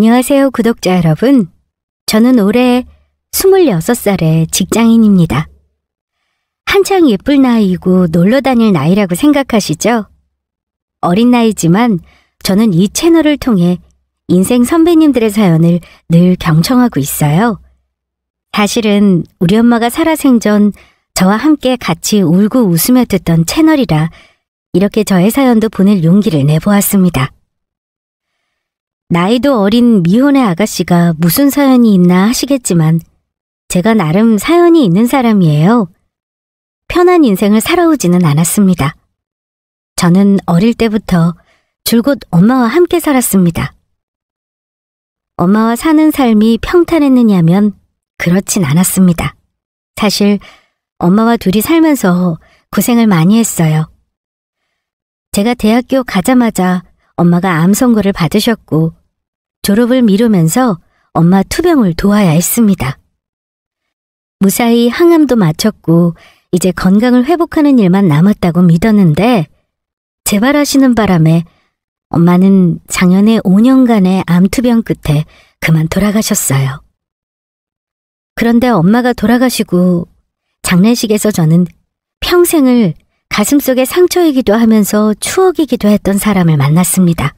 안녕하세요, 구독자 여러분. 저는 올해 26살의 직장인입니다. 한창 예쁠 나이이고 놀러 다닐 나이라고 생각하시죠? 어린 나이지만 저는 이 채널을 통해 인생 선배님들의 사연을 늘 경청하고 있어요. 사실은 우리 엄마가 살아생전 저와 함께 같이 울고 웃으며 듣던 채널이라 이렇게 저의 사연도 보낼 용기를 내보았습니다. 나이도 어린 미혼의 아가씨가 무슨 사연이 있나 하시겠지만 제가 나름 사연이 있는 사람이에요. 편한 인생을 살아오지는 않았습니다. 저는 어릴 때부터 줄곧 엄마와 함께 살았습니다. 엄마와 사는 삶이 평탄했느냐면 그렇진 않았습니다. 사실 엄마와 둘이 살면서 고생을 많이 했어요. 제가 대학교 가자마자 엄마가 암 선고를 받으셨고 졸업을 미루면서 엄마 투병을 도와야 했습니다. 무사히 항암도 마쳤고 이제 건강을 회복하는 일만 남았다고 믿었는데 재발하시는 바람에 엄마는 작년에 5년간의 암 투병 끝에 그만 돌아가셨어요. 그런데 엄마가 돌아가시고 장례식에서 저는 평생을 가슴속에 상처이기도 하면서 추억이기도 했던 사람을 만났습니다.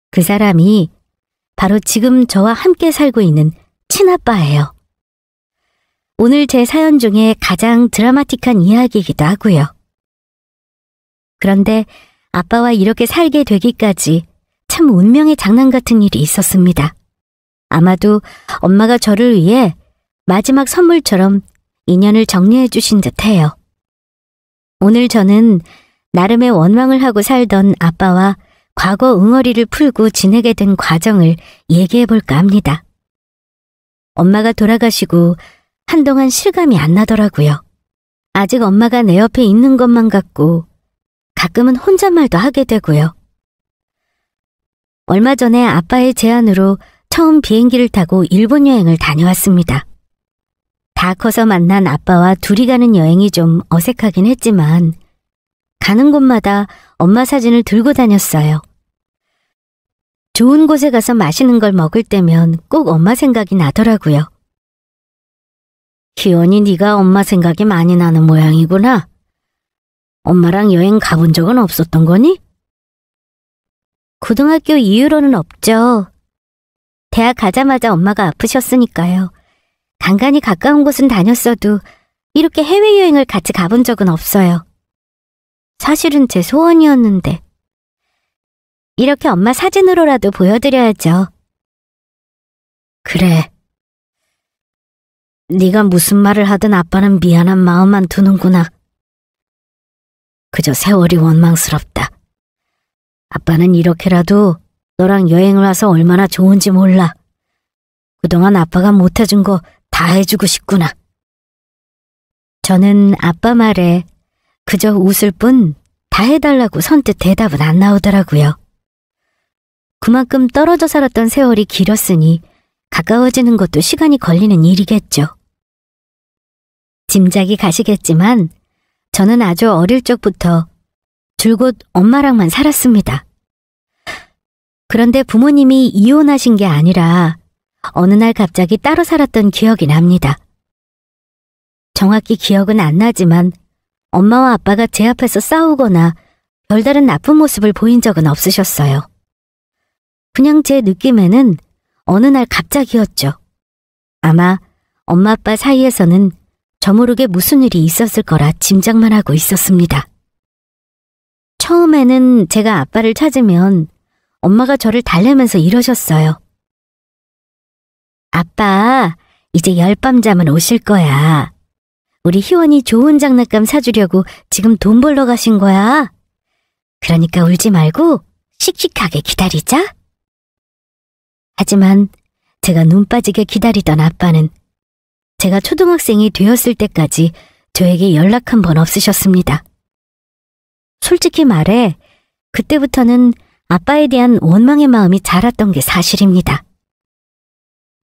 그 사람이 바로 지금 저와 함께 살고 있는 친아빠예요. 오늘 제 사연 중에 가장 드라마틱한 이야기이기도 하고요. 그런데 아빠와 이렇게 살게 되기까지 참 운명의 장난 같은 일이 있었습니다. 아마도 엄마가 저를 위해 마지막 선물처럼 인연을 정리해 주신 듯해요. 오늘 저는 나름의 원망을 하고 살던 아빠와 과거 응어리를 풀고 지내게 된 과정을 얘기해 볼까 합니다. 엄마가 돌아가시고 한동안 실감이 안 나더라고요. 아직 엄마가 내 옆에 있는 것만 같고 가끔은 혼잣말도 하게 되고요. 얼마 전에 아빠의 제안으로 처음 비행기를 타고 일본 여행을 다녀왔습니다. 다 커서 만난 아빠와 둘이 가는 여행이 좀 어색하긴 했지만 가는 곳마다 엄마 사진을 들고 다녔어요. 좋은 곳에 가서 맛있는 걸 먹을 때면 꼭 엄마 생각이 나더라고요. 희원이 네가 엄마 생각이 많이 나는 모양이구나. 엄마랑 여행 가본 적은 없었던 거니? 고등학교 이후로는 없죠. 대학 가자마자 엄마가 아프셨으니까요. 간간히 가까운 곳은 다녔어도 이렇게 해외여행을 같이 가본 적은 없어요. 사실은 제 소원이었는데. 이렇게 엄마 사진으로라도 보여드려야죠. 그래. 네가 무슨 말을 하든 아빠는 미안한 마음만 두는구나. 그저 세월이 원망스럽다. 아빠는 이렇게라도 너랑 여행을 와서 얼마나 좋은지 몰라. 그동안 아빠가 못해준 거 다 해주고 싶구나. 저는 아빠 말에 그저 웃을 뿐 다 해달라고 선뜻 대답은 안 나오더라고요. 그만큼 떨어져 살았던 세월이 길었으니 가까워지는 것도 시간이 걸리는 일이겠죠. 짐작이 가시겠지만 저는 아주 어릴 적부터 줄곧 엄마랑만 살았습니다. 그런데 부모님이 이혼하신 게 아니라 어느 날 갑자기 따로 살았던 기억이 납니다. 정확히 기억은 안 나지만 엄마와 아빠가 제 앞에서 싸우거나 별다른 나쁜 모습을 보인 적은 없으셨어요. 그냥 제 느낌에는 어느 날 갑자기였죠. 아마 엄마 아빠 사이에서는 저 모르게 무슨 일이 있었을 거라 짐작만 하고 있었습니다. 처음에는 제가 아빠를 찾으면 엄마가 저를 달래면서 이러셨어요. 아빠, 이제 열밤잠은 오실 거야. 우리 희원이 좋은 장난감 사주려고 지금 돈 벌러 가신 거야. 그러니까 울지 말고 씩씩하게 기다리자. 하지만 제가 눈 빠지게 기다리던 아빠는 제가 초등학생이 되었을 때까지 저에게 연락 한 번 없으셨습니다. 솔직히 말해 그때부터는 아빠에 대한 원망의 마음이 자랐던 게 사실입니다.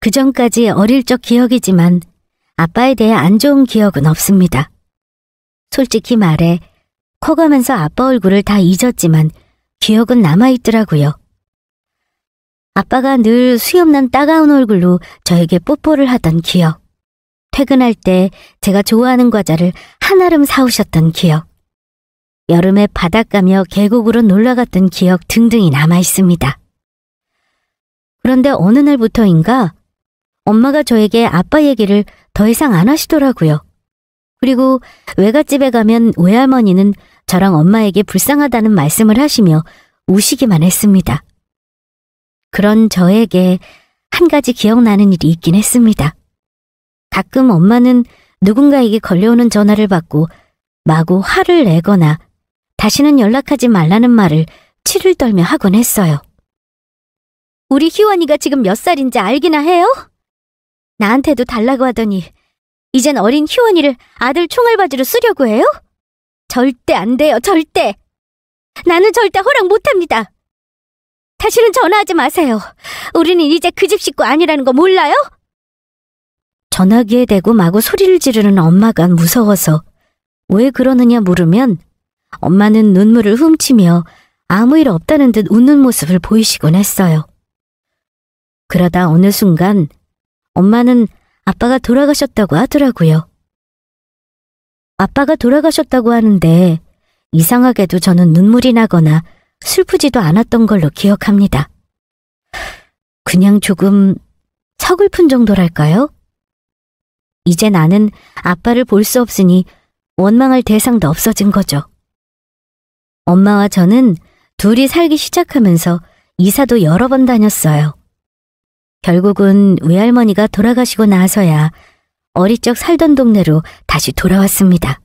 그전까지 어릴 적 기억이지만 아빠에 대해 안 좋은 기억은 없습니다. 솔직히 말해 커가면서 아빠 얼굴을 다 잊었지만 기억은 남아있더라고요. 아빠가 늘 수염난 따가운 얼굴로 저에게 뽀뽀를 하던 기억. 퇴근할 때 제가 좋아하는 과자를 한아름 사오셨던 기억. 여름에 바닷가며 계곡으로 놀러갔던 기억 등등이 남아 있습니다. 그런데 어느 날부터인가 엄마가 저에게 아빠 얘기를 더 이상 안 하시더라고요. 그리고 외갓집에 가면 외할머니는 저랑 엄마에게 불쌍하다는 말씀을 하시며 우시기만 했습니다. 그런 저에게 한 가지 기억나는 일이 있긴 했습니다. 가끔 엄마는 누군가에게 걸려오는 전화를 받고 마구 화를 내거나 다시는 연락하지 말라는 말을 치를 떨며 하곤 했어요. 우리 희원이가 지금 몇 살인지 알기나 해요? 나한테도 달라고 하더니 이젠 어린 희원이를 아들 총알바지로 쓰려고 해요? 절대 안 돼요, 절대. 나는 절대 허락 못합니다. 다시는 전화하지 마세요. 우리는 이제 그 집 식구 아니라는 거 몰라요? 전화기에 대고 마구 소리를 지르는 엄마가 무서워서 왜 그러느냐 물으면 엄마는 눈물을 훔치며 아무 일 없다는 듯 웃는 모습을 보이시곤 했어요. 그러다 어느 순간 엄마는 아빠가 돌아가셨다고 하더라고요. 아빠가 돌아가셨다고 하는데 이상하게도 저는 눈물이 나거나 슬프지도 않았던 걸로 기억합니다. 그냥 조금 서글픈 정도랄까요? 이제 나는 아빠를 볼 수 없으니 원망할 대상도 없어진 거죠. 엄마와 저는 둘이 살기 시작하면서 이사도 여러 번 다녔어요. 결국은 외할머니가 돌아가시고 나서야 어릴 적 살던 동네로 다시 돌아왔습니다.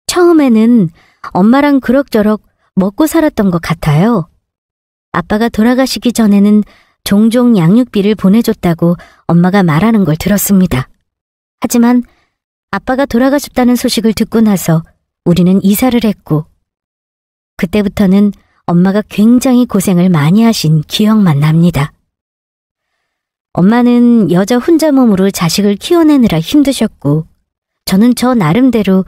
처음에는 엄마랑 그럭저럭 먹고 살았던 것 같아요. 아빠가 돌아가시기 전에는 종종 양육비를 보내줬다고 엄마가 말하는 걸 들었습니다. 하지만 아빠가 돌아가셨다는 소식을 듣고 나서 우리는 이사를 했고 그때부터는 엄마가 굉장히 고생을 많이 하신 기억만 납니다. 엄마는 여자 혼자 몸으로 자식을 키워내느라 힘드셨고 저는 저 나름대로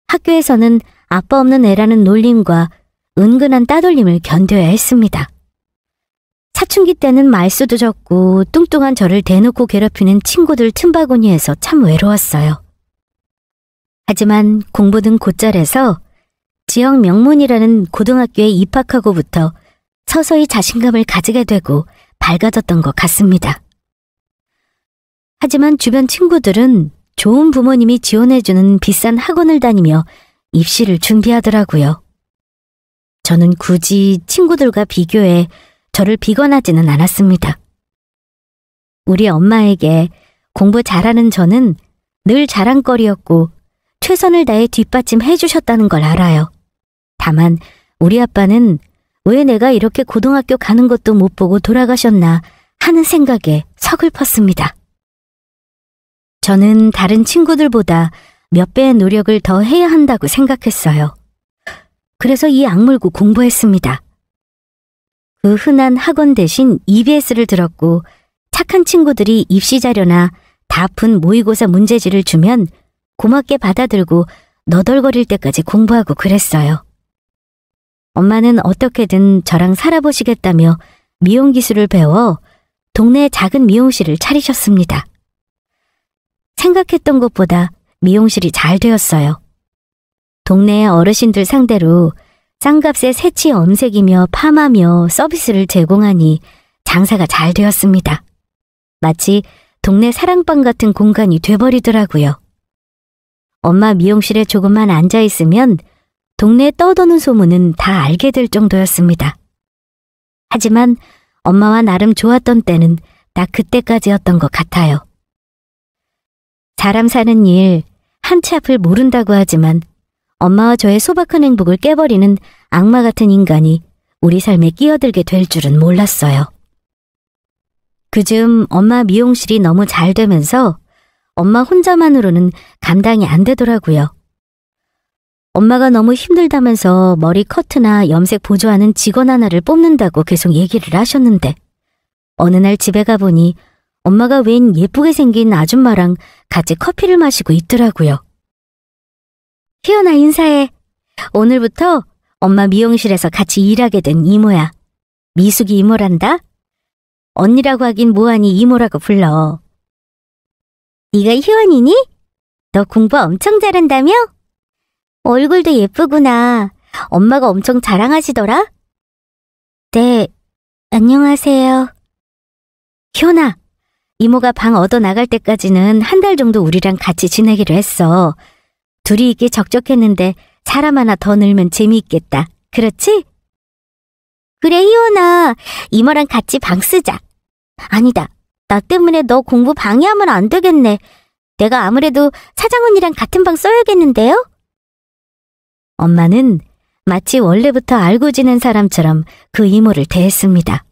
학교에서는 아빠 없는 애라는 놀림과 은근한 따돌림을 견뎌야 했습니다. 사춘기 때는 말수도 적고 뚱뚱한 저를 대놓고 괴롭히는 친구들 틈바구니에서 참 외로웠어요. 하지만 공부는 곧잘해서 지역 명문이라는 고등학교에 입학하고부터 서서히 자신감을 가지게 되고 밝아졌던 것 같습니다. 하지만 주변 친구들은 좋은 부모님이 지원해주는 비싼 학원을 다니며 입시를 준비하더라고요. 저는 굳이 친구들과 비교해 저를 비관하지는 않았습니다. 우리 엄마에게 공부 잘하는 저는 늘 자랑거리였고 최선을 다해 뒷받침해 주셨다는 걸 알아요. 다만 우리 아빠는 왜 내가 이렇게 고등학교 가는 것도 못 보고 돌아가셨나 하는 생각에 서글펐습니다. 저는 다른 친구들보다 몇 배의 노력을 더 해야 한다고 생각했어요. 그래서 이 악물고 공부했습니다. 그 흔한 학원 대신 EBS를 들었고 착한 친구들이 입시 자료나 다 푼 모의고사 문제지를 주면 고맙게 받아들고 너덜거릴 때까지 공부하고 그랬어요. 엄마는 어떻게든 저랑 살아보시겠다며 미용 기술을 배워 동네에 작은 미용실을 차리셨습니다. 생각했던 것보다 미용실이 잘 되었어요. 동네의 어르신들 상대로 싼값에 새치 염색이며 파마며 서비스를 제공하니 장사가 잘 되었습니다. 마치 동네 사랑방 같은 공간이 돼버리더라고요. 엄마 미용실에 조금만 앉아있으면 동네에 떠도는 소문은 다 알게 될 정도였습니다. 하지만 엄마와 나름 좋았던 때는 딱 그때까지였던 것 같아요. 사람 사는 일 한 치 앞을 모른다고 하지만 엄마와 저의 소박한 행복을 깨버리는 악마 같은 인간이 우리 삶에 끼어들게 될 줄은 몰랐어요. 그즈음 엄마 미용실이 너무 잘 되면서 엄마 혼자만으로는 감당이 안 되더라고요. 엄마가 너무 힘들다면서 머리 커트나 염색 보조하는 직원 하나를 뽑는다고 계속 얘기를 하셨는데 어느 날 집에 가보니 엄마가 웬 예쁘게 생긴 아줌마랑 같이 커피를 마시고 있더라고요. 희연아 인사해. 오늘부터 엄마 미용실에서 같이 일하게 된 이모야. 미숙이 이모란다. 언니라고 하긴 뭐하니 이모라고 불러. 네가 희원이니? 너 공부 엄청 잘한다며? 얼굴도 예쁘구나. 엄마가 엄청 자랑하시더라? 네, 안녕하세요. 희원아, 이모가 방 얻어 나갈 때까지는 한 달 정도 우리랑 같이 지내기로 했어. 둘이 있기 적적했는데 사람 하나 더 늘면 재미있겠다. 그렇지? 그래, 희원아. 이모랑 같이 방 쓰자. 아니다. 나 때문에 너 공부 방해하면 안 되겠네. 내가 아무래도 사장 언니랑 같은 방 써야겠는데요? 엄마는 마치 원래부터 알고 지낸 사람처럼 그 이모를 대했습니다.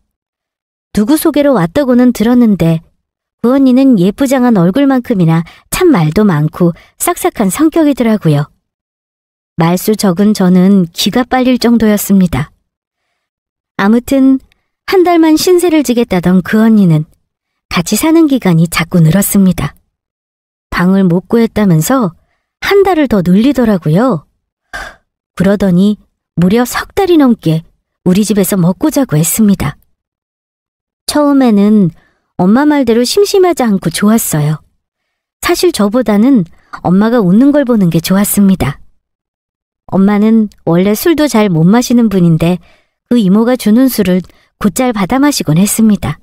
누구 소개로 왔다고는 들었는데 그 언니는 예쁘장한 얼굴만큼이나 참 말도 많고 싹싹한 성격이더라고요. 말수 적은 저는 기가 빨릴 정도였습니다. 아무튼 한 달만 신세를 지겠다던 그 언니는 같이 사는 기간이 자꾸 늘었습니다. 방을 못 구했다면서 한 달을 더 늘리더라고요. 그러더니 무려 석 달이 넘게 우리 집에서 먹고 자고 했습니다. 처음에는 엄마 말대로 심심하지 않고 좋았어요. 사실 저보다는 엄마가 웃는 걸 보는 게 좋았습니다. 엄마는 원래 술도 잘 못 마시는 분인데 그 이모가 주는 술을 곧잘 받아 마시곤 했습니다.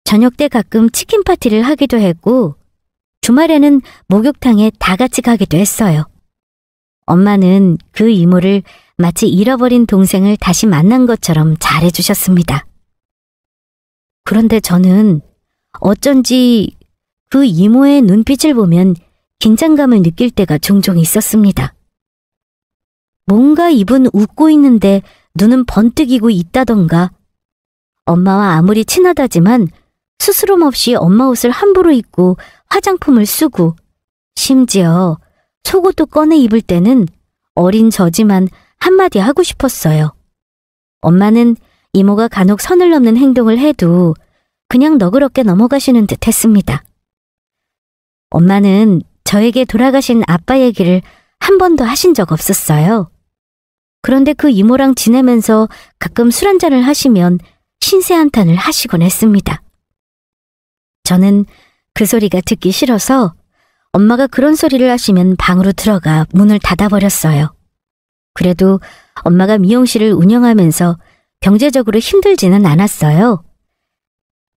저녁 때 가끔 치킨 파티를 하기도 했고 주말에는 목욕탕에 다 같이 가기도 했어요. 엄마는 그 이모를 마치 잃어버린 동생을 다시 만난 것처럼 잘해주셨습니다. 그런데 저는 어쩐지 그 이모의 눈빛을 보면 긴장감을 느낄 때가 종종 있었습니다. 뭔가 입은 웃고 있는데 눈은 번뜩이고 있다던가 엄마와 아무리 친하다지만 스스럼 없이 엄마 옷을 함부로 입고 화장품을 쓰고 심지어 속옷도 꺼내 입을 때는 어린 저지만 한마디 하고 싶었어요. 엄마는 이모가 간혹 선을 넘는 행동을 해도 그냥 너그럽게 넘어가시는 듯 했습니다. 엄마는 저에게 돌아가신 아빠 얘기를 한 번도 하신 적 없었어요. 그런데 그 이모랑 지내면서 가끔 술 한잔을 하시면 신세 한탄을 하시곤 했습니다. 저는 그 소리가 듣기 싫어서 엄마가 그런 소리를 하시면 방으로 들어가 문을 닫아버렸어요. 그래도 엄마가 미용실을 운영하면서 경제적으로 힘들지는 않았어요.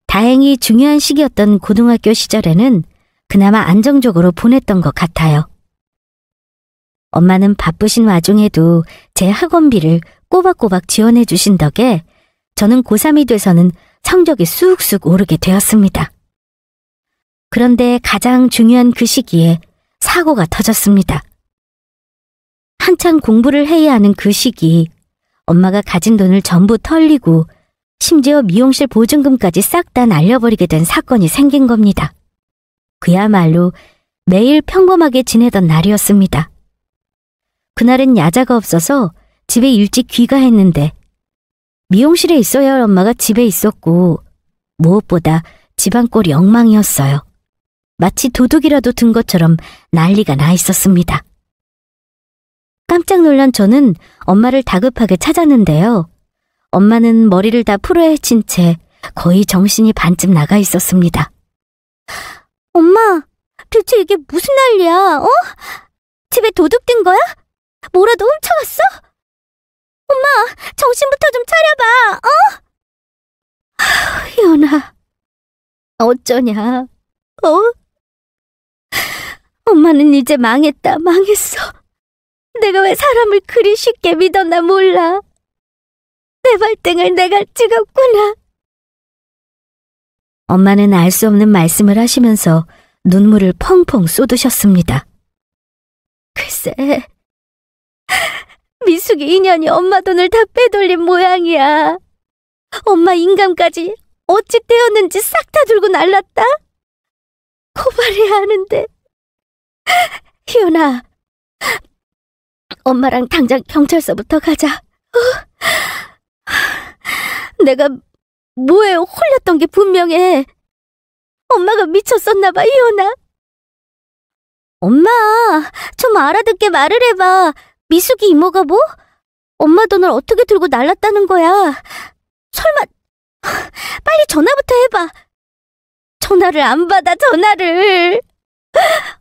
다행히 중요한 시기였던 고등학교 시절에는 그나마 안정적으로 보냈던 것 같아요. 엄마는 바쁘신 와중에도 제 학원비를 꼬박꼬박 지원해 주신 덕에 저는 고3이 돼서는 성적이 쑥쑥 오르게 되었습니다. 그런데 가장 중요한 그 시기에 사고가 터졌습니다. 한창 공부를 해야 하는 그 시기, 엄마가 가진 돈을 전부 털리고 심지어 미용실 보증금까지 싹 다 날려버리게 된 사건이 생긴 겁니다. 그야말로 매일 평범하게 지내던 날이었습니다. 그날은 야자가 없어서 집에 일찍 귀가했는데 미용실에 있어야 할 엄마가 집에 있었고 무엇보다 집안 꼴이 엉망이었어요. 마치 도둑이라도 든 것처럼 난리가 나 있었습니다. 깜짝 놀란 저는 엄마를 다급하게 찾았는데요. 엄마는 머리를 다 풀어헤친 채 거의 정신이 반쯤 나가 있었습니다. 엄마, 대체 이게 무슨 난리야? 어? 집에 도둑 든 거야? 뭐라도 훔쳐갔어? 엄마, 정신부터 좀 차려봐, 어? 희연아, 어쩌냐, 어? 엄마는 이제 망했다, 망했어. 내가 왜 사람을 그리 쉽게 믿었나 몰라. 내 발등을 내가 찍었구나. 엄마는 알 수 없는 말씀을 하시면서 눈물을 펑펑 쏟으셨습니다. 글쎄, 미숙이 인연이 엄마 돈을 다 빼돌린 모양이야. 엄마 인감까지 어찌 떼었는지 싹 다 들고 날랐다. 고발해야 하는데. 희연아, 엄마랑 당장 경찰서부터 가자. 내가 뭐에 홀렸던 게 분명해. 엄마가 미쳤었나 봐, 희연아. 엄마, 좀 알아듣게 말을 해봐. 미숙이 이모가 뭐? 엄마 돈을 어떻게 들고 날랐다는 거야? 설마 빨리 전화부터 해봐. 전화를 안 받아, 전화를.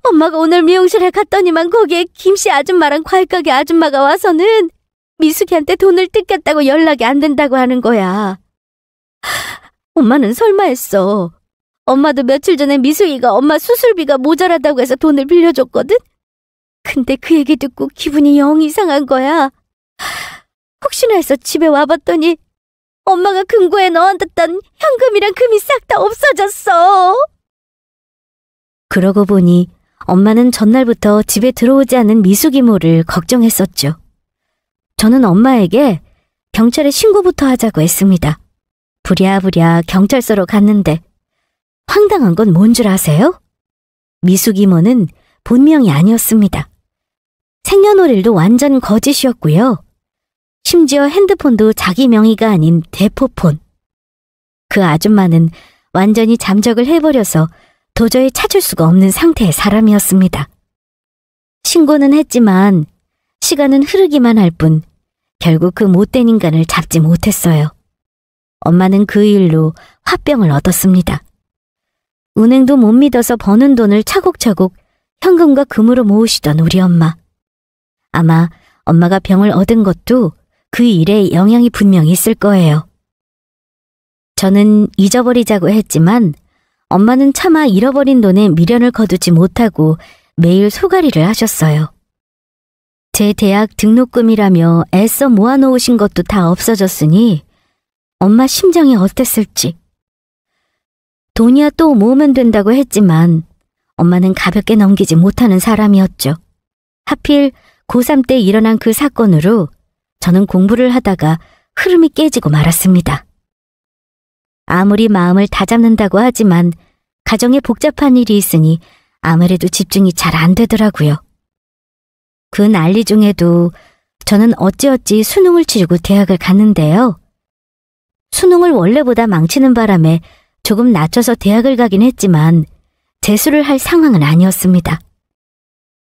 엄마가 오늘 미용실에 갔더니만 거기에 김씨 아줌마랑 과일가게 아줌마가 와서는 미숙이한테 돈을 뜯겼다고 연락이 안 된다고 하는 거야. 엄마는 설마 했어. 엄마도 며칠 전에 미숙이가 엄마 수술비가 모자라다고 해서 돈을 빌려줬거든? 근데 그 얘기 듣고 기분이 영 이상한 거야. 혹시나 해서 집에 와봤더니 엄마가 금고에 넣어뒀던 현금이랑 금이 싹 다 없어졌어. 그러고 보니 엄마는 전날부터 집에 들어오지 않은 미숙이 모를 걱정했었죠. 저는 엄마에게 경찰에 신고부터 하자고 했습니다. 부랴부랴 경찰서로 갔는데 황당한 건 뭔 줄 아세요? 미숙 이모는 본명이 아니었습니다. 생년월일도 완전 거짓이었고요. 심지어 핸드폰도 자기 명의가 아닌 대포폰. 그 아줌마는 완전히 잠적을 해버려서 도저히 찾을 수가 없는 상태의 사람이었습니다. 신고는 했지만 시간은 흐르기만 할 뿐 결국 그 못된 인간을 잡지 못했어요. 엄마는 그 일로 화병을 얻었습니다. 은행도 못 믿어서 버는 돈을 차곡차곡 현금과 금으로 모으시던 우리 엄마. 아마 엄마가 병을 얻은 것도 그 일에 영향이 분명히 있을 거예요. 저는 잊어버리자고 했지만 엄마는 차마 잃어버린 돈에 미련을 거두지 못하고 매일 소가리를 하셨어요. 제 대학 등록금이라며 애써 모아놓으신 것도 다 없어졌으니 엄마 심정이 어땠을지. 돈이야 또 모으면 된다고 했지만 엄마는 가볍게 넘기지 못하는 사람이었죠. 하필 고3 때 일어난 그 사건으로 저는 공부를 하다가 흐름이 깨지고 말았습니다. 아무리 마음을 다잡는다고 하지만 가정에 복잡한 일이 있으니 아무래도 집중이 잘 안 되더라고요. 그 난리 중에도 저는 어찌어찌 수능을 치르고 대학을 갔는데요. 수능을 원래보다 망치는 바람에 조금 낮춰서 대학을 가긴 했지만 재수를 할 상황은 아니었습니다.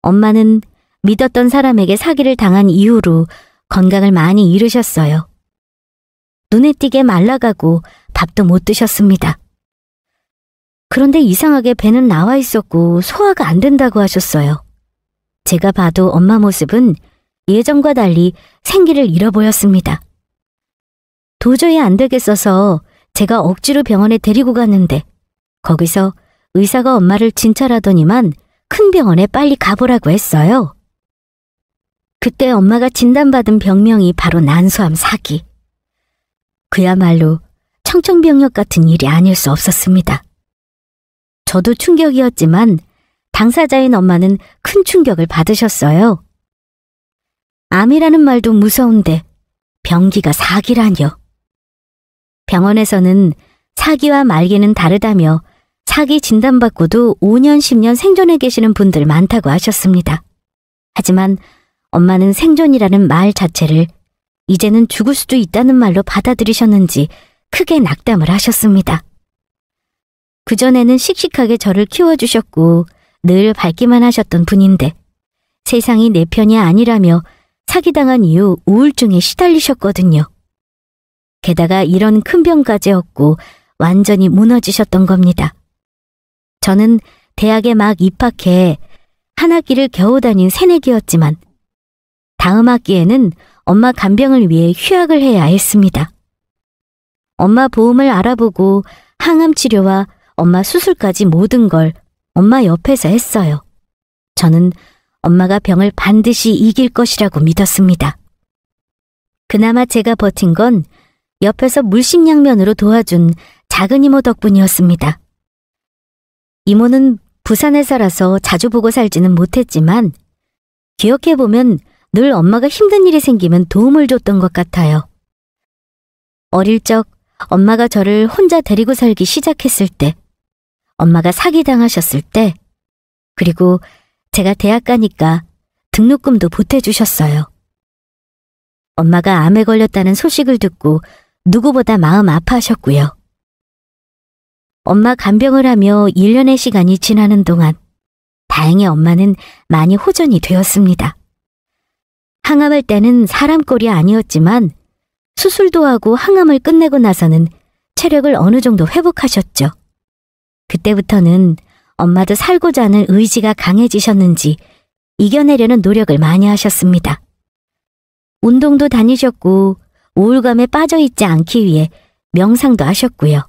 엄마는 믿었던 사람에게 사기를 당한 이후로 건강을 많이 잃으셨어요. 눈에 띄게 말라가고 밥도 못 드셨습니다. 그런데 이상하게 배는 나와 있었고 소화가 안 된다고 하셨어요. 제가 봐도 엄마 모습은 예전과 달리 생기를 잃어 보였습니다. 도저히 안 되겠어서 제가 억지로 병원에 데리고 갔는데 거기서 의사가 엄마를 진찰하더니만 큰 병원에 빨리 가보라고 했어요. 그때 엄마가 진단받은 병명이 바로 난소암 4기. 그야말로 청천벽력 같은 일이 아닐 수 없었습니다. 저도 충격이었지만 당사자인 엄마는 큰 충격을 받으셨어요. 암이라는 말도 무서운데 병기가 4기라뇨. 병원에서는 4기와 말기는 다르다며 4기 진단받고도 5년, 10년 생존해 계시는 분들 많다고 하셨습니다. 하지만 엄마는 생존이라는 말 자체를 이제는 죽을 수도 있다는 말로 받아들이셨는지 크게 낙담을 하셨습니다. 그전에는 씩씩하게 저를 키워주셨고 늘 밝기만 하셨던 분인데 세상이 내 편이 아니라며 사기당한 이후 우울증에 시달리셨거든요. 게다가 이런 큰 병까지 얻고 완전히 무너지셨던 겁니다. 저는 대학에 막 입학해 한 학기를 겨우 다닌 새내기였지만 다음 학기에는 엄마 간병을 위해 휴학을 해야 했습니다. 엄마 보험을 알아보고 항암 치료와 엄마 수술까지 모든 걸 엄마 옆에서 했어요. 저는 엄마가 병을 반드시 이길 것이라고 믿었습니다. 그나마 제가 버틴 건 옆에서 물심양면으로 도와준 작은 이모 덕분이었습니다. 이모는 부산에 살아서 자주 보고 살지는 못했지만 기억해보면 늘 엄마가 힘든 일이 생기면 도움을 줬던 것 같아요. 어릴 적 엄마가 저를 혼자 데리고 살기 시작했을 때, 엄마가 사기당하셨을 때, 그리고 제가 대학 가니까 등록금도 보태주셨어요. 엄마가 암에 걸렸다는 소식을 듣고 누구보다 마음 아파하셨고요. 엄마 간병을 하며 1년의 시간이 지나는 동안 다행히 엄마는 많이 호전이 되었습니다. 항암할 때는 사람 꼴이 아니었지만 수술도 하고 항암을 끝내고 나서는 체력을 어느 정도 회복하셨죠. 그때부터는 엄마도 살고자 하는 의지가 강해지셨는지 이겨내려는 노력을 많이 하셨습니다. 운동도 다니셨고 우울감에 빠져있지 않기 위해 명상도 하셨고요.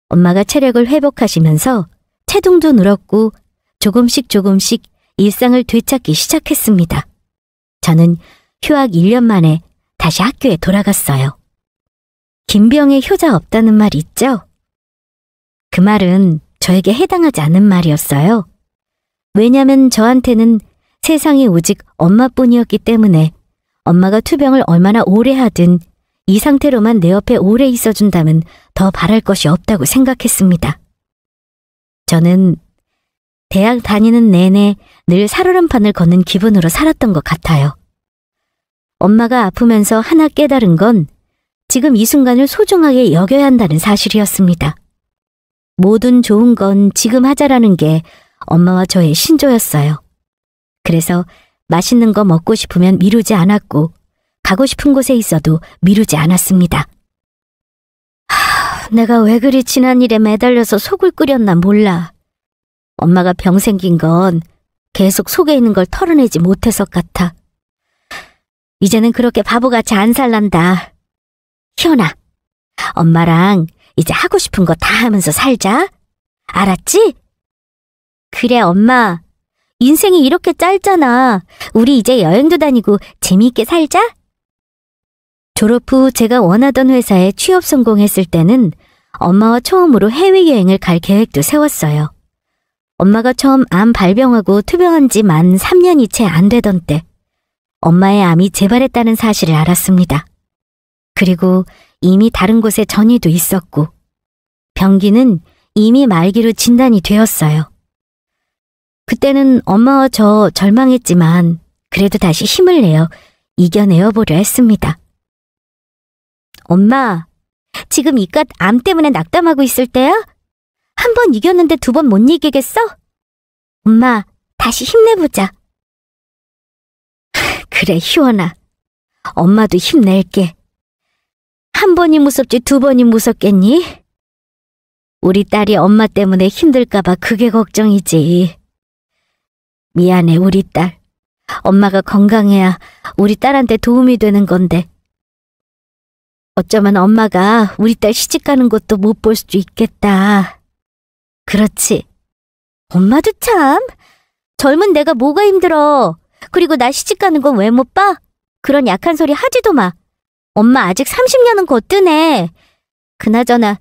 엄마가 체력을 회복하시면서 체중도 늘었고 조금씩 일상을 되찾기 시작했습니다. 저는 휴학 1년 만에 다시 학교에 돌아갔어요. 김병에 효자 없다는 말 있죠? 그 말은 저에게 해당하지 않는 말이었어요. 왜냐면 저한테는 세상에 오직 엄마뿐이었기 때문에 엄마가 투병을 얼마나 오래 하든 이 상태로만 내 옆에 오래 있어준다면 더 바랄 것이 없다고 생각했습니다. 저는 대학 다니는 내내 늘 살얼음판을 걷는 기분으로 살았던 것 같아요. 엄마가 아프면서 하나 깨달은 건 지금 이 순간을 소중하게 여겨야 한다는 사실이었습니다. 모든 좋은 건 지금 하자라는 게 엄마와 저의 신조였어요. 그래서 맛있는 거 먹고 싶으면 미루지 않았고 가고 싶은 곳에 있어도 미루지 않았습니다. 내가 왜 그리 지난 일에 매달려서 속을 끓였나 몰라. 엄마가 병 생긴 건 계속 속에 있는 걸 털어내지 못해서 같아. 이제는 그렇게 바보같이 안 살란다. 희연아, 엄마랑 이제 하고 싶은 거 다 하면서 살자. 알았지? 그래, 엄마. 인생이 이렇게 짧잖아. 우리 이제 여행도 다니고 재미있게 살자. 졸업 후 제가 원하던 회사에 취업 성공했을 때는 엄마와 처음으로 해외여행을 갈 계획도 세웠어요. 엄마가 처음 암 발병하고 투병한 지 만 3년이 채 안 되던 때 엄마의 암이 재발했다는 사실을 알았습니다. 그리고 이미 다른 곳에 전이도 있었고 병기는 이미 말기로 진단이 되었어요. 그때는 엄마와 저 절망했지만 그래도 다시 힘을 내어 이겨내어 보려 했습니다. 엄마, 지금 이깟 암 때문에 낙담하고 있을 때야? 한 번 이겼는데 두 번 못 이기겠어? 엄마, 다시 힘내보자. 그래, 희원아. 엄마도 힘낼게. 한 번이 무섭지 두 번이 무섭겠니? 우리 딸이 엄마 때문에 힘들까봐 그게 걱정이지. 미안해, 우리 딸. 엄마가 건강해야 우리 딸한테 도움이 되는 건데. 어쩌면 엄마가 우리 딸 시집가는 것도 못 볼 수도 있겠다. 그렇지. 엄마도 참. 젊은 내가 뭐가 힘들어. 그리고 나 시집가는 건 왜 못 봐? 그런 약한 소리 하지도 마. 엄마 아직 30년은 거뜬해. 그나저나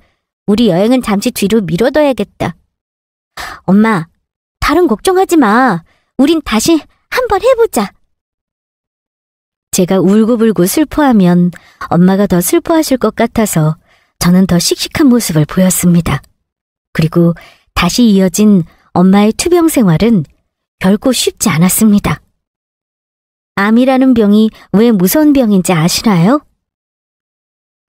우리 여행은 잠시 뒤로 미뤄둬야겠다. 엄마, 다른 걱정하지 마. 우린 다시 한번 해보자. 제가 울고불고 슬퍼하면 엄마가 더 슬퍼하실 것 같아서 저는 더 씩씩한 모습을 보였습니다. 그리고 다시 이어진 엄마의 투병 생활은 결코 쉽지 않았습니다. 암이라는 병이 왜 무서운 병인지 아시나요?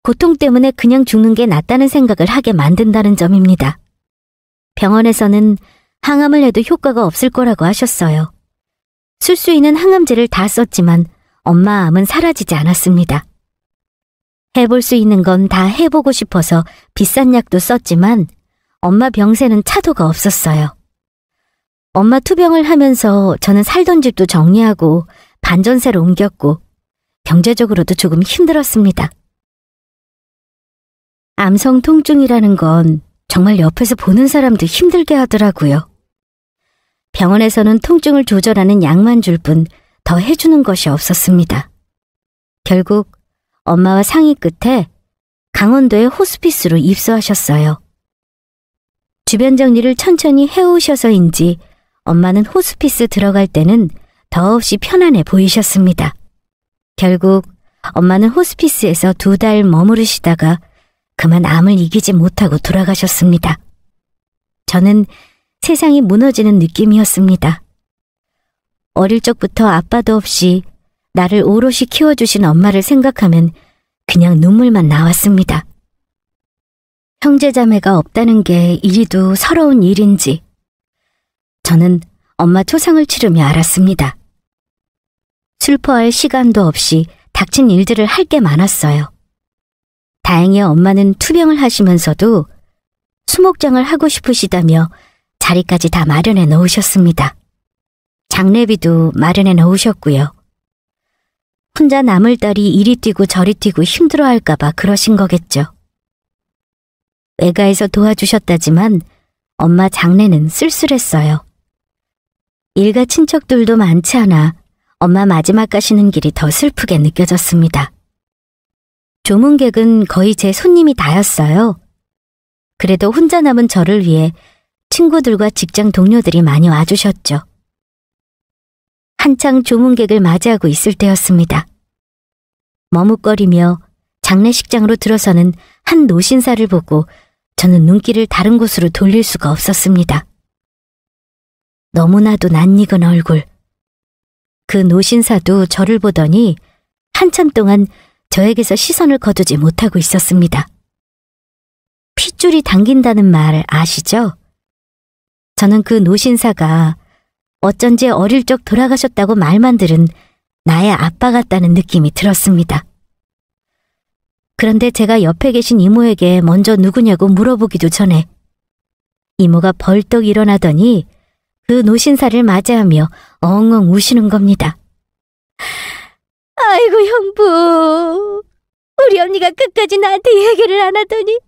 고통 때문에 그냥 죽는 게 낫다는 생각을 하게 만든다는 점입니다. 병원에서는 항암을 해도 효과가 없을 거라고 하셨어요. 쓸 수 있는 항암제를 다 썼지만 엄마 암은 사라지지 않았습니다. 해볼 수 있는 건 다 해보고 싶어서 비싼 약도 썼지만 엄마 병세는 차도가 없었어요. 엄마 투병을 하면서 저는 살던 집도 정리하고 반전세로 옮겼고 경제적으로도 조금 힘들었습니다. 암성 통증이라는 건 정말 옆에서 보는 사람도 힘들게 하더라고요. 병원에서는 통증을 조절하는 약만 줄 뿐 더 해주는 것이 없었습니다. 결국 엄마와 상의 끝에 강원도의 호스피스로 입소하셨어요. 주변 정리를 천천히 해오셔서인지 엄마는 호스피스 들어갈 때는 더없이 편안해 보이셨습니다. 결국 엄마는 호스피스에서 2달 머무르시다가 그만 암을 이기지 못하고 돌아가셨습니다. 저는 세상이 무너지는 느낌이었습니다. 어릴 적부터 아빠도 없이 나를 오롯이 키워주신 엄마를 생각하면 그냥 눈물만 나왔습니다. 형제자매가 없다는 게 이리도 서러운 일인지 저는 엄마 초상을 치르며 알았습니다. 슬퍼할 시간도 없이 닥친 일들을 할 게 많았어요. 다행히 엄마는 투병을 하시면서도 수목장을 하고 싶으시다며 자리까지 다 마련해 놓으셨습니다. 장례비도 마련해 놓으셨고요. 혼자 남을 딸이 이리 뛰고 저리 뛰고 힘들어할까봐 그러신 거겠죠. 외가에서 도와주셨다지만 엄마 장례는 쓸쓸했어요. 일가 친척들도 많지 않아 엄마 마지막 가시는 길이 더 슬프게 느껴졌습니다. 조문객은 거의 제 손님이 다였어요. 그래도 혼자 남은 저를 위해 친구들과 직장 동료들이 많이 와주셨죠. 한창 조문객을 맞이하고 있을 때였습니다. 머뭇거리며 장례식장으로 들어서는 한 노신사를 보고 저는 눈길을 다른 곳으로 돌릴 수가 없었습니다. 너무나도 낯익은 얼굴. 그 노신사도 저를 보더니 한참 동안 저에게서 시선을 거두지 못하고 있었습니다. 핏줄이 당긴다는 말 아시죠? 저는 그 노신사가 어쩐지 어릴 적 돌아가셨다고 말만 들은 나의 아빠 같다는 느낌이 들었습니다. 그런데 제가 옆에 계신 이모에게 먼저 누구냐고 물어보기도 전에 이모가 벌떡 일어나더니 그 노신사를 맞이하며 엉엉 우시는 겁니다. 아이고 형부, 우리 언니가 끝까지 나한테 얘기를 안 하더니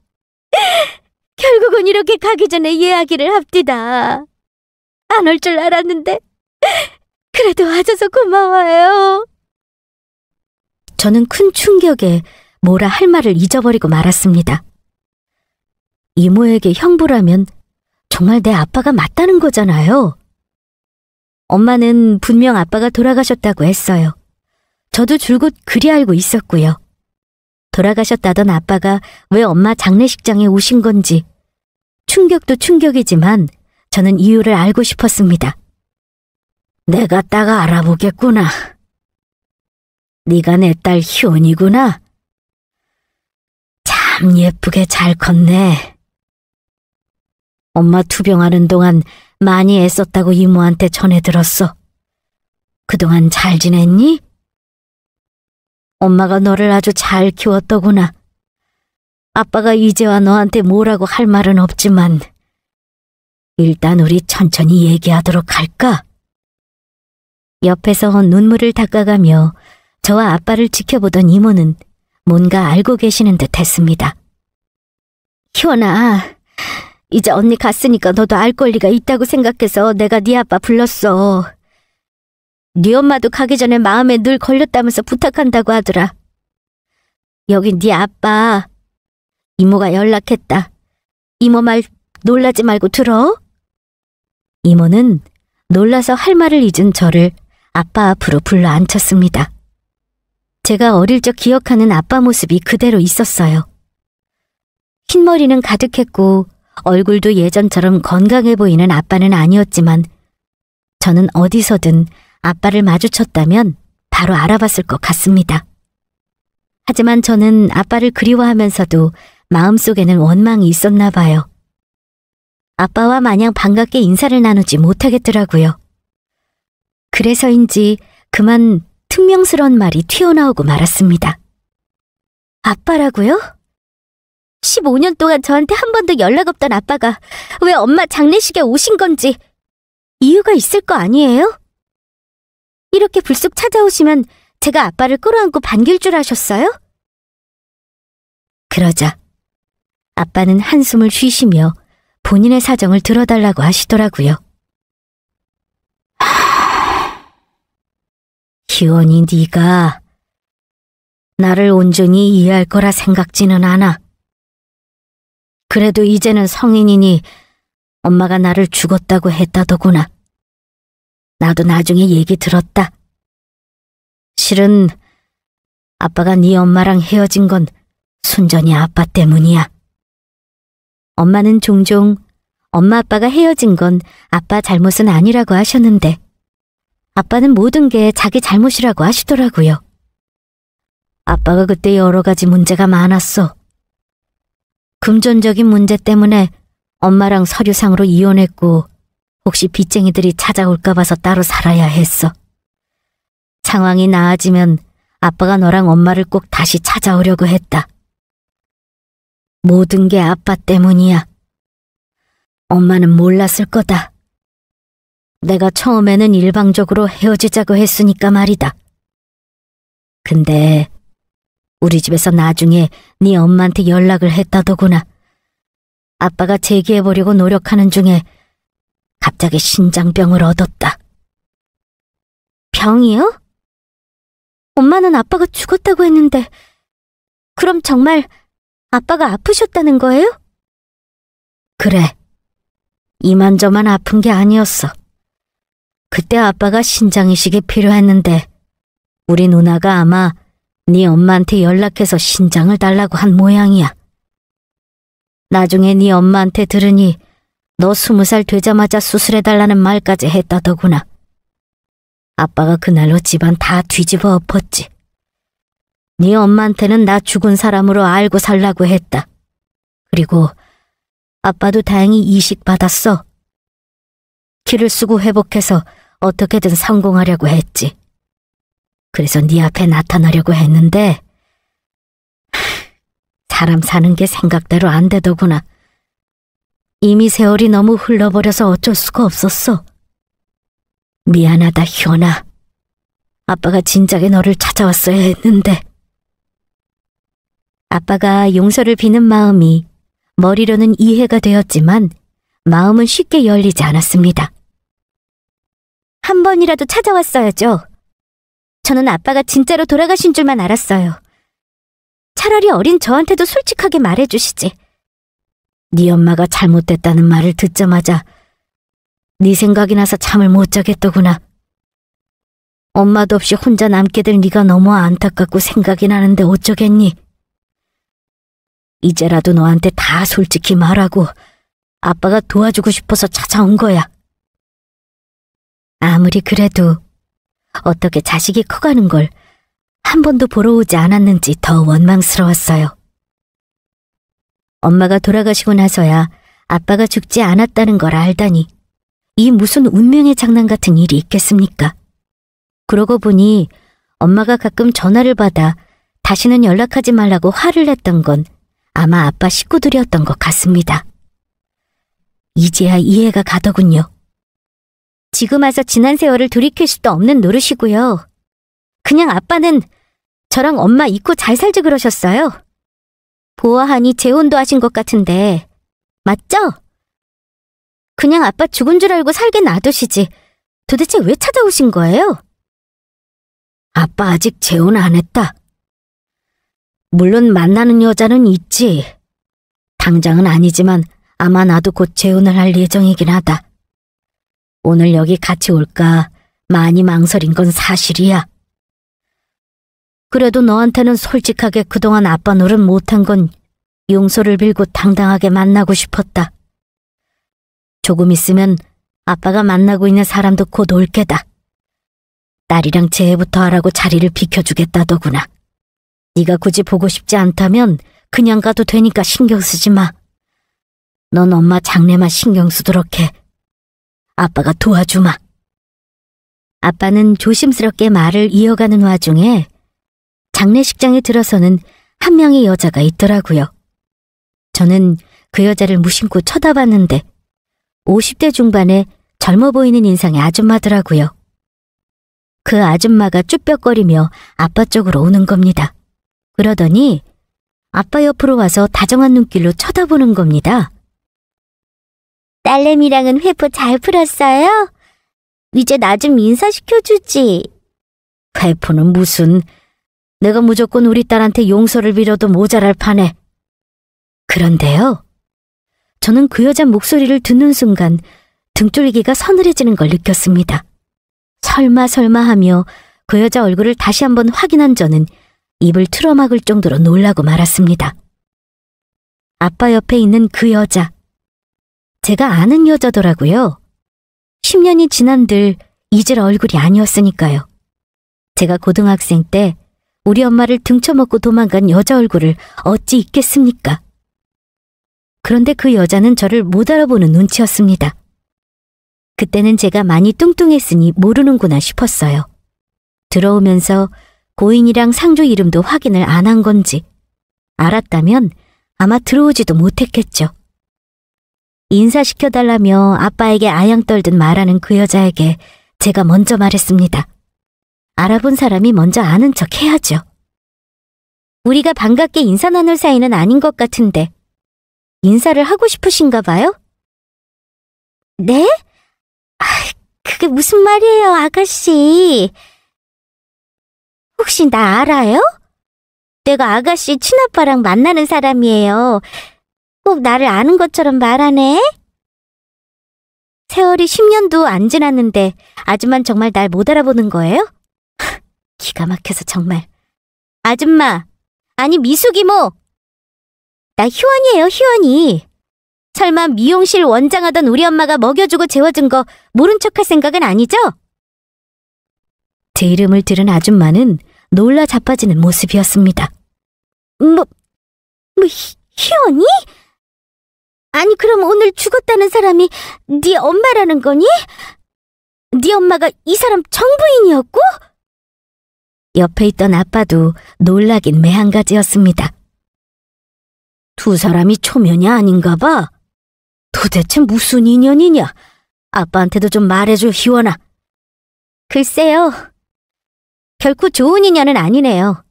결국은 이렇게 가기 전에 이야기를 합디다. 안 올 줄 알았는데 그래도 와줘서 고마워요. 저는 큰 충격에 뭐라 할 말을 잊어버리고 말았습니다. 이모에게 형부라면 정말 내 아빠가 맞다는 거잖아요. 엄마는 분명 아빠가 돌아가셨다고 했어요. 저도 줄곧 그리 알고 있었고요. 돌아가셨다던 아빠가 왜 엄마 장례식장에 오신 건지 충격도 충격이지만 저는 이유를 알고 싶었습니다. 내가 딱 알아보겠구나. 네가 내 딸 희원이구나. 참 예쁘게 잘 컸네. 엄마 투병하는 동안 많이 애썼다고 이모한테 전해 들었어. 그동안 잘 지냈니? 엄마가 너를 아주 잘 키웠더구나. 아빠가 이제와 너한테 뭐라고 할 말은 없지만 일단 우리 천천히 얘기하도록 할까? 옆에서 눈물을 닦아가며 저와 아빠를 지켜보던 이모는 뭔가 알고 계시는 듯 했습니다. 희원아, 이제 언니 갔으니까 너도 알 권리가 있다고 생각해서 내가 네 아빠 불렀어. 네 엄마도 가기 전에 마음에 늘 걸렸다면서 부탁한다고 하더라. 여긴 네 아빠. 이모가 연락했다. 이모 말 놀라지 말고 들어. 이모는 놀라서 할 말을 잊은 저를 아빠 앞으로 불러 앉혔습니다. 제가 어릴 적 기억하는 아빠 모습이 그대로 있었어요. 흰머리는 가득했고 얼굴도 예전처럼 건강해 보이는 아빠는 아니었지만 저는 어디서든 아빠를 마주쳤다면 바로 알아봤을 것 같습니다. 하지만 저는 아빠를 그리워하면서도 마음속에는 원망이 있었나 봐요. 아빠와 마냥 반갑게 인사를 나누지 못하겠더라고요. 그래서인지 그만 퉁명스러운 말이 튀어나오고 말았습니다. 아빠라고요? 15년 동안 저한테 한 번도 연락 없던 아빠가 왜 엄마 장례식에 오신 건지 이유가 있을 거 아니에요? 이렇게 불쑥 찾아오시면 제가 아빠를 끌어안고 반길 줄 아셨어요? 그러자 아빠는 한숨을 쉬시며 본인의 사정을 들어달라고 하시더라고요. 희원이 네가 나를 온전히 이해할 거라 생각지는 않아. 그래도 이제는 성인이니 엄마가 나를 죽었다고 했다더구나. 나도 나중에 얘기 들었다. 실은 아빠가 네 엄마랑 헤어진 건 순전히 아빠 때문이야. 엄마는 종종 엄마 아빠가 헤어진 건 아빠 잘못은 아니라고 하셨는데 아빠는 모든 게 자기 잘못이라고 하시더라고요. 아빠가 그때 여러 가지 문제가 많았어. 금전적인 문제 때문에 엄마랑 서류상으로 이혼했고 혹시 빚쟁이들이 찾아올까 봐서 따로 살아야 했어. 상황이 나아지면 아빠가 너랑 엄마를 꼭 다시 찾아오려고 했다. 모든 게 아빠 때문이야. 엄마는 몰랐을 거다. 내가 처음에는 일방적으로 헤어지자고 했으니까 말이다. 근데 우리 집에서 나중에 네 엄마한테 연락을 했다더구나. 아빠가 재기해보려고 노력하는 중에 갑자기 신장병을 얻었다. 병이요? 엄마는 아빠가 죽었다고 했는데 그럼 정말 아빠가 아프셨다는 거예요? 그래. 이만저만 아픈 게 아니었어. 그때 아빠가 신장이식이 필요했는데 우리 누나가 아마 네 엄마한테 연락해서 신장을 달라고 한 모양이야. 나중에 네 엄마한테 들으니 너 20살 되자마자 수술해달라는 말까지 했다더구나. 아빠가 그날로 집안 다 뒤집어 엎었지. 네 엄마한테는 나 죽은 사람으로 알고 살라고 했다. 그리고 아빠도 다행히 이식 받았어. 기를 쓰고 회복해서 어떻게든 성공하려고 했지. 그래서 네 앞에 나타나려고 했는데 사람 사는 게 생각대로 안 되더구나. 이미 세월이 너무 흘러버려서 어쩔 수가 없었어. 미안하다, 현아. 아빠가 진작에 너를 찾아왔어야 했는데. 아빠가 용서를 비는 마음이 머리로는 이해가 되었지만 마음은 쉽게 열리지 않았습니다. 한 번이라도 찾아왔어야죠. 저는 아빠가 진짜로 돌아가신 줄만 알았어요. 차라리 어린 저한테도 솔직하게 말해주시지. 네 엄마가 잘못됐다는 말을 듣자마자 네 생각이 나서 잠을 못 자겠더구나. 엄마도 없이 혼자 남게 될 네가 너무 안타깝고 생각이 나는데 어쩌겠니? 이제라도 너한테 다 솔직히 말하고 아빠가 도와주고 싶어서 찾아온 거야. 아무리 그래도 어떻게 자식이 커가는 걸 한 번도 보러 오지 않았는지 더 원망스러웠어요. 엄마가 돌아가시고 나서야 아빠가 죽지 않았다는 걸 알다니 이 무슨 운명의 장난 같은 일이 있겠습니까? 그러고 보니 엄마가 가끔 전화를 받아 다시는 연락하지 말라고 화를 냈던 건 아마 아빠 식구들이었던 것 같습니다. 이제야 이해가 가더군요. 지금 와서 지난 세월을 돌이킬 수도 없는 노릇이고요. 그냥 아빠는 저랑 엄마 잊고 잘 살지 그러셨어요. 보아하니 재혼도 하신 것 같은데 맞죠? 그냥 아빠 죽은 줄 알고 살게 놔두시지 도대체 왜 찾아오신 거예요? 아빠 아직 재혼 안 했다. 물론 만나는 여자는 있지. 당장은 아니지만 아마 나도 곧 재혼을 할 예정이긴 하다. 오늘 여기 같이 올까 많이 망설인 건 사실이야. 그래도 너한테는 솔직하게 그동안 아빠 노릇 못한 건 용서를 빌고 당당하게 만나고 싶었다. 조금 있으면 아빠가 만나고 있는 사람도 곧 올 게다. 딸이랑 재회부터 하라고 자리를 비켜주겠다더구나. 네가 굳이 보고 싶지 않다면 그냥 가도 되니까 신경 쓰지 마. 넌 엄마 장래만 신경 쓰도록 해. 아빠가 도와주마. 아빠는 조심스럽게 말을 이어가는 와중에 장례식장에 들어서는 한 명의 여자가 있더라고요. 저는 그 여자를 무심코 쳐다봤는데 50대 중반의 젊어 보이는 인상의 아줌마더라고요. 그 아줌마가 쭈뼛거리며 아빠 쪽으로 오는 겁니다. 그러더니 아빠 옆으로 와서 다정한 눈길로 쳐다보는 겁니다. 딸내미랑은 회포 잘 풀었어요? 이제 나 좀 인사시켜주지. 회포는 무슨... 내가 무조건 우리 딸한테 용서를 빌어도 모자랄 판에. 그런데요. 저는 그 여자 목소리를 듣는 순간 등줄기가 서늘해지는 걸 느꼈습니다. 설마 하며 그 여자 얼굴을 다시 한번 확인한 저는 입을 틀어막을 정도로 놀라고 말았습니다. 아빠 옆에 있는 그 여자. 제가 아는 여자더라고요. 10년이 지난들 잊을 얼굴이 아니었으니까요. 제가 고등학생 때 우리 엄마를 등쳐먹고 도망간 여자 얼굴을 어찌 잊겠습니까? 그런데 그 여자는 저를 못 알아보는 눈치였습니다. 그때는 제가 많이 뚱뚱했으니 모르는구나 싶었어요. 들어오면서 고인이랑 상조 이름도 확인을 안 한 건지 알았다면 아마 들어오지도 못했겠죠. 인사시켜달라며 아빠에게 아양 떨듯 말하는 그 여자에게 제가 먼저 말했습니다. 알아본 사람이 먼저 아는 척 해야죠. 우리가 반갑게 인사 나눌 사이는 아닌 것 같은데 인사를 하고 싶으신가 봐요? 네? 그게 무슨 말이에요, 아가씨? 혹시 나 알아요? 내가 아가씨 친아빠랑 만나는 사람이에요. 꼭 나를 아는 것처럼 말하네? 세월이 10년도 안 지났는데 아줌마는 정말 날 못 알아보는 거예요? 기가 막혀서 정말. 아줌마, 아니 미숙이모. 나 희원이에요, 희원이. 설마 미용실 원장하던 우리 엄마가 먹여주고 재워준 거 모른 척할 생각은 아니죠? 제 이름을 들은 아줌마는 놀라 자빠지는 모습이었습니다. 희원이? 아니 그럼 오늘 죽었다는 사람이 네 엄마라는 거니? 네 엄마가 이 사람 정부인이었고? 옆에 있던 아빠도 놀라긴 매한가지였습니다. 두 사람이 초면이 아닌가 봐. 도대체 무슨 인연이냐? 아빠한테도 좀 말해줘, 희원아. 글쎄요. 결코 좋은 인연은 아니네요.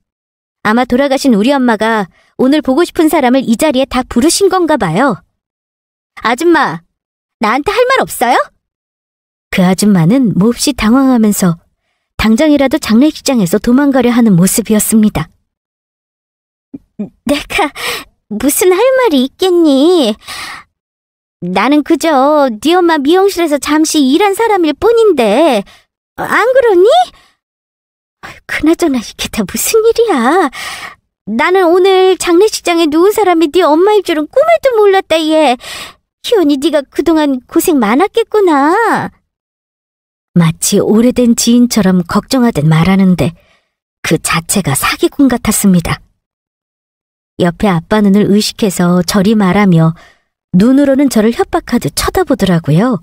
아마 돌아가신 우리 엄마가 오늘 보고 싶은 사람을 이 자리에 다 부르신 건가 봐요. 아줌마, 나한테 할 말 없어요? 그 아줌마는 몹시 당황하면서 당장이라도 장례식장에서 도망가려 하는 모습이었습니다. 내가 무슨 할 말이 있겠니? 나는 그저 네 엄마 미용실에서 잠시 일한 사람일 뿐인데 안 그러니? 그나저나 이게 다 무슨 일이야? 나는 오늘 장례식장에 누운 사람이 네 엄마일 줄은 꿈에도 몰랐다 얘. 희원이 네가 그동안 고생 많았겠구나. 마치 오래된 지인처럼 걱정하듯 말하는데 그 자체가 사기꾼 같았습니다. 옆에 아빠 눈을 의식해서 저리 말하며 눈으로는 저를 협박하듯 쳐다보더라고요.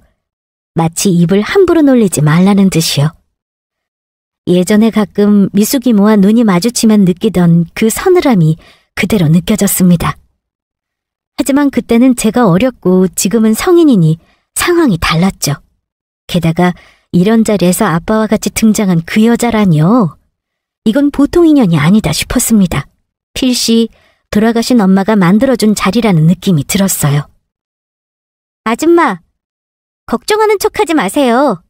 마치 입을 함부로 놀리지 말라는 듯이요. 예전에 가끔 미숙이모와 눈이 마주치면 느끼던 그 서늘함이 그대로 느껴졌습니다. 하지만 그때는 제가 어렸고 지금은 성인이니 상황이 달랐죠. 게다가 이런 자리에서 아빠와 같이 등장한 그 여자라니요. 이건 보통 인연이 아니다 싶었습니다. 필시 돌아가신 엄마가 만들어준 자리라는 느낌이 들었어요. 아줌마, 걱정하는 척하지 마세요.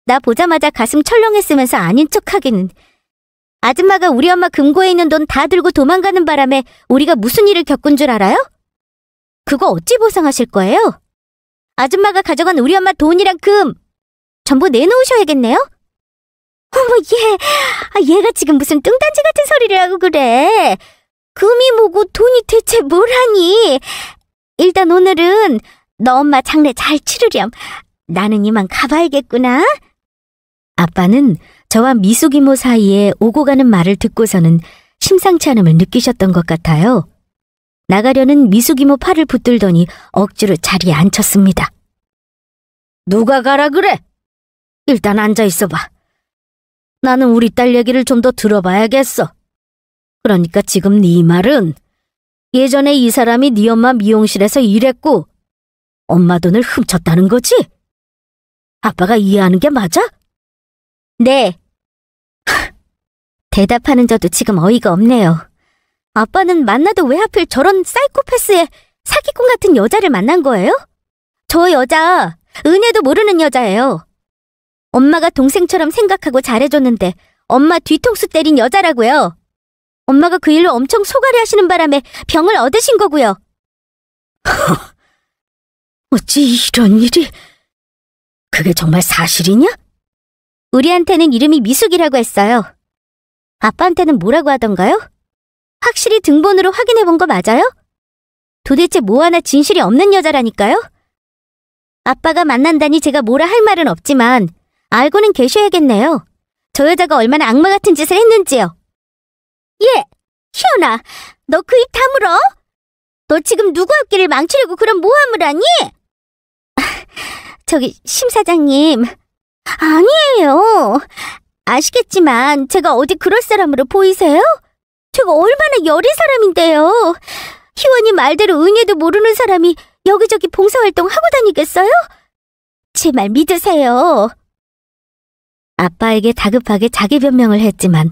나 보자마자 가슴 철렁했으면서 아닌 척하기는. 아줌마가 우리 엄마 금고에 있는 돈 다 들고 도망가는 바람에 우리가 무슨 일을 겪은 줄 알아요? 그거 어찌 보상하실 거예요? 아줌마가 가져간 우리 엄마 돈이랑 금 전부 내놓으셔야겠네요? 어머, 얘가 지금 무슨 뚱딴지 같은 소리를 하고 그래. 금이 뭐고 돈이 대체 뭘 하니? 일단 오늘은 너 엄마 장례 잘 치르렴. 나는 이만 가봐야겠구나. 아빠는 저와 미숙이모 사이에 오고 가는 말을 듣고서는 심상치 않음을 느끼셨던 것 같아요. 나가려는 미숙이모 팔을 붙들더니 억지로 자리에 앉혔습니다. 누가 가라 그래? 일단 앉아 있어봐. 나는 우리 딸 얘기를 좀 더 들어봐야겠어. 그러니까 지금 네 말은 예전에 이 사람이 네 엄마 미용실에서 일했고 엄마 돈을 훔쳤다는 거지? 아빠가 이해하는 게 맞아? 네. 대답하는 저도 지금 어이가 없네요. 아빠는 만나도 왜 하필 저런 사이코패스의 사기꾼 같은 여자를 만난 거예요? 저 여자 은혜도 모르는 여자예요. 엄마가 동생처럼 생각하고 잘해줬는데 엄마 뒤통수 때린 여자라고요. 엄마가 그 일로 엄청 소갈이 하시는 바람에 병을 얻으신 거고요. 어찌 이런 일이... 그게 정말 사실이냐? 우리한테는 이름이 미숙이라고 했어요. 아빠한테는 뭐라고 하던가요? 확실히 등본으로 확인해 본 거 맞아요? 도대체 뭐 하나 진실이 없는 여자라니까요? 아빠가 만난다니 제가 뭐라 할 말은 없지만 알고는 계셔야겠네요. 저 여자가 얼마나 악마 같은 짓을 했는지요. 예, 희연아, 너 그 입 다물어? 너 지금 누구 앞길을 망치려고 그런 모함을 하니? 저기 심 사장님, 아니에요. 아시겠지만 제가 어디 그럴 사람으로 보이세요? 제가 얼마나 여린 사람인데요. 희원이 말대로 응애도 모르는 사람이 여기저기 봉사활동 하고 다니겠어요? 제 말 믿으세요. 아빠에게 다급하게 자기 변명을 했지만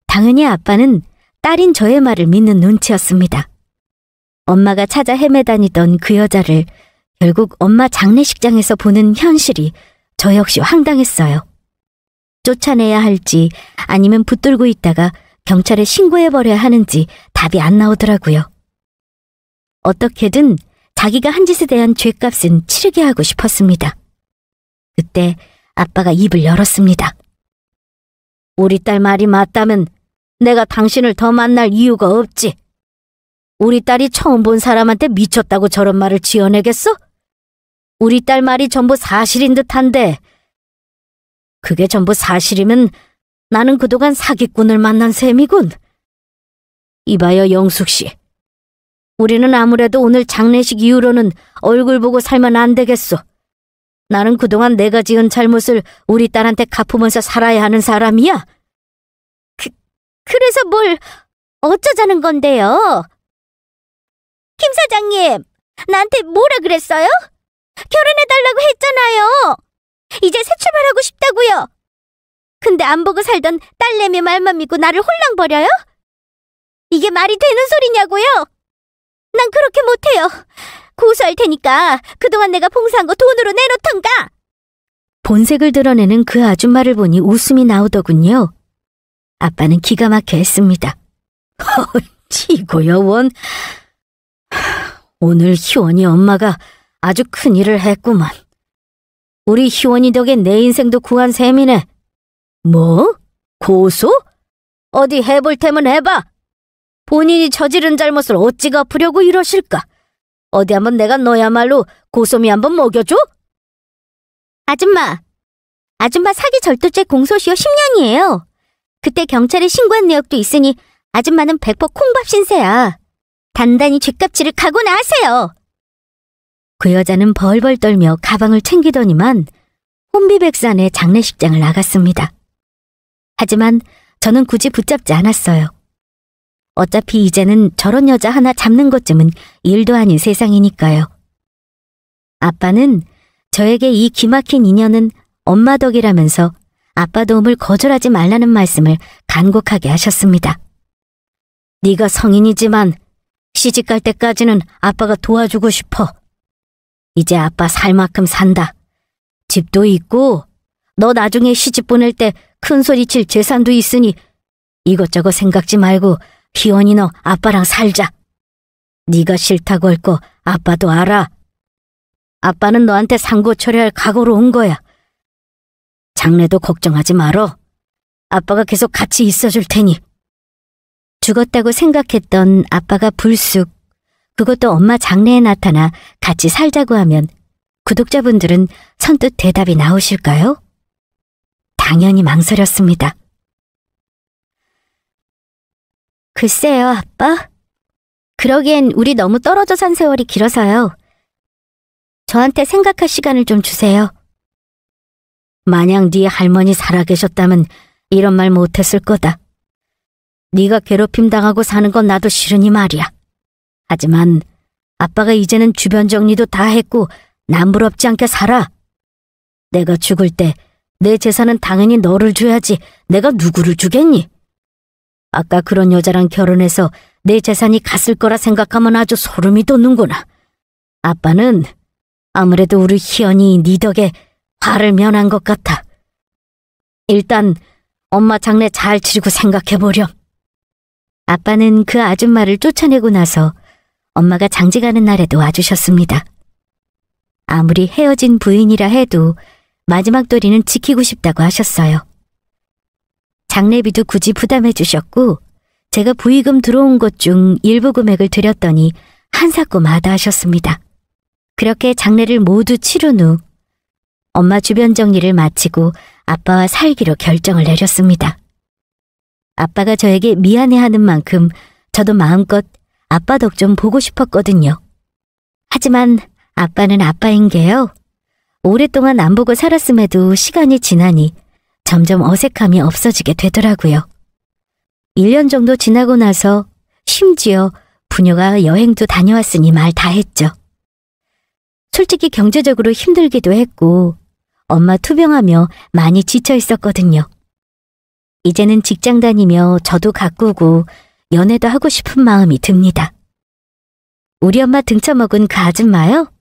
당연히 아빠는 딸인 저의 말을 믿는 눈치였습니다. 엄마가 찾아 헤매다니던 그 여자를 결국 엄마 장례식장에서 보는 현실이 저 역시 황당했어요. 쫓아내야 할지 아니면 붙들고 있다가 경찰에 신고해버려야 하는지 답이 안 나오더라고요. 어떻게든 자기가 한 짓에 대한 죗값은 치르게 하고 싶었습니다. 그때 아빠가 입을 열었습니다. 우리 딸 말이 맞다면 내가 당신을 더 만날 이유가 없지. 우리 딸이 처음 본 사람한테 미쳤다고 저런 말을 지어내겠어? 우리 딸 말이 전부 사실인 듯한데 그게 전부 사실이면 나는 그동안 사기꾼을 만난 셈이군. 이봐요, 영숙 씨. 우리는 아무래도 오늘 장례식 이후로는 얼굴 보고 살면 안 되겠소. 나는 그동안 내가 지은 잘못을 우리 딸한테 갚으면서 살아야 하는 사람이야. 그래서 뭘 어쩌자는 건데요? 김 사장님, 나한테 뭐라 그랬어요? 결혼해달라고 했잖아요. 이제 새 출발하고 싶다고요. 근데 안 보고 살던 딸내미 말만 믿고 나를 홀랑버려요? 이게 말이 되는 소리냐고요? 난 그렇게 못해요. 고소할 테니까 그동안 내가 봉사한 거 돈으로 내놓던가. 본색을 드러내는 그 아줌마를 보니 웃음이 나오더군요. 아빠는 기가 막혀 했습니다. 이거야 원. 오늘 희원이 엄마가 아주 큰일을 했구만. 우리 희원이 덕에 내 인생도 구한 셈이네. 뭐? 고소? 어디 해볼 테면 해봐. 본인이 저지른 잘못을 어찌 갚으려고 이러실까? 어디 한번 내가 너야말로 고소미 한번 먹여줘? 아줌마 사기 절도죄 공소시효 10년이에요. 그때 경찰에 신고한 내역도 있으니 아줌마는 100% 콩밥 신세야. 단단히 죗값지를 각오나 하세요. 그 여자는 벌벌 떨며 가방을 챙기더니만 혼비백산의 장례식장을 나갔습니다. 하지만 저는 굳이 붙잡지 않았어요. 어차피 이제는 저런 여자 하나 잡는 것쯤은 일도 아닌 세상이니까요. 아빠는 저에게 이 기막힌 인연은 엄마 덕이라면서 아빠 도움을 거절하지 말라는 말씀을 간곡하게 하셨습니다. 네가 성인이지만 시집갈 때까지는 아빠가 도와주고 싶어. 이제 아빠 살 만큼 산다. 집도 있고 너 나중에 시집 보낼 때 큰 소리 칠 재산도 있으니 이것저것 생각지 말고 희원이 너 아빠랑 살자. 네가 싫다고 할 거 아빠도 알아. 아빠는 너한테 상고 처리할 각오로 온 거야. 장래도 걱정하지 말어. 아빠가 계속 같이 있어줄 테니. 죽었다고 생각했던 아빠가 불쑥 그것도 엄마 장례에 나타나 같이 살자고 하면 구독자분들은 선뜻 대답이 나오실까요? 당연히 망설였습니다. 글쎄요, 아빠. 그러기엔 우리 너무 떨어져 산 세월이 길어서요. 저한테 생각할 시간을 좀 주세요. 만약 네 할머니 살아계셨다면 이런 말 못했을 거다. 네가 괴롭힘 당하고 사는 건 나도 싫으니 말이야. 하지만 아빠가 이제는 주변 정리도 다 했고 남부럽지 않게 살아. 내가 죽을 때 내 재산은 당연히 너를 줘야지 내가 누구를 주겠니? 아까 그런 여자랑 결혼해서 내 재산이 갔을 거라 생각하면 아주 소름이 돋는구나. 아빠는 아무래도 우리 희연이 네 덕에 화를 면한 것 같아. 일단 엄마 장례 잘 치르고 생각해보렴. 아빠는 그 아줌마를 쫓아내고 나서 엄마가 장지 가는 날에도 와주셨습니다. 아무리 헤어진 부인이라 해도 마지막 도리는 지키고 싶다고 하셨어요. 장례비도 굳이 부담해 주셨고 제가 부의금 들어온 것 중 일부 금액을 드렸더니 한사코 마다하셨습니다. 그렇게 장례를 모두 치른 후 엄마 주변 정리를 마치고 아빠와 살기로 결정을 내렸습니다. 아빠가 저에게 미안해하는 만큼 저도 마음껏 아빠 덕 좀 보고 싶었거든요. 하지만 아빠는 아빠인 게요. 오랫동안 안 보고 살았음에도 시간이 지나니 점점 어색함이 없어지게 되더라고요. 1년 정도 지나고 나서 심지어 부녀가 여행도 다녀왔으니 말 다 했죠. 솔직히 경제적으로 힘들기도 했고 엄마 투병하며 많이 지쳐 있었거든요. 이제는 직장 다니며 저도 가꾸고 연애도 하고 싶은 마음이 듭니다. 우리 엄마 등쳐먹은 그 아줌마요?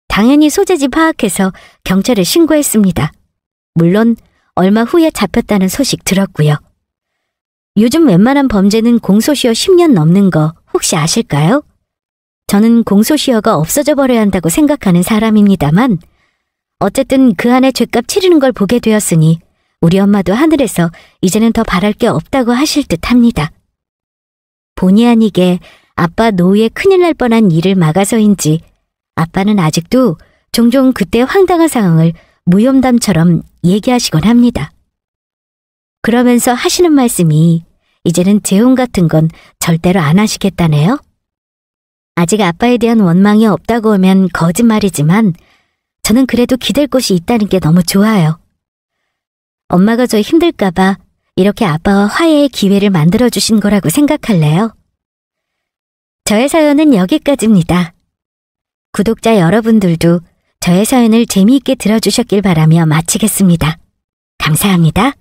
당연히 소재지 파악해서 경찰에 신고했습니다. 물론 얼마 후에 잡혔다는 소식 들었고요. 요즘 웬만한 범죄는 공소시효 10년 넘는 거 혹시 아실까요? 저는 공소시효가 없어져 버려야 한다고 생각하는 사람입니다만 어쨌든 그 안에 죗값 치르는 걸 보게 되었으니 우리 엄마도 하늘에서 이제는 더 바랄 게 없다고 하실 듯 합니다. 본의 아니게 아빠 노후에 큰일 날 뻔한 일을 막아서인지 아빠는 아직도 종종 그때 황당한 상황을 무용담처럼 얘기하시곤 합니다. 그러면서 하시는 말씀이 이제는 재혼 같은 건 절대로 안 하시겠다네요. 아직 아빠에 대한 원망이 없다고 하면 거짓말이지만 저는 그래도 기댈 곳이 있다는 게 너무 좋아요. 엄마가 저 힘들까봐 이렇게 아빠와 화해의 기회를 만들어주신 거라고 생각할래요. 저의 사연은 여기까지입니다. 구독자 여러분들도 저의 사연을 재미있게 들어주셨길 바라며 마치겠습니다. 감사합니다.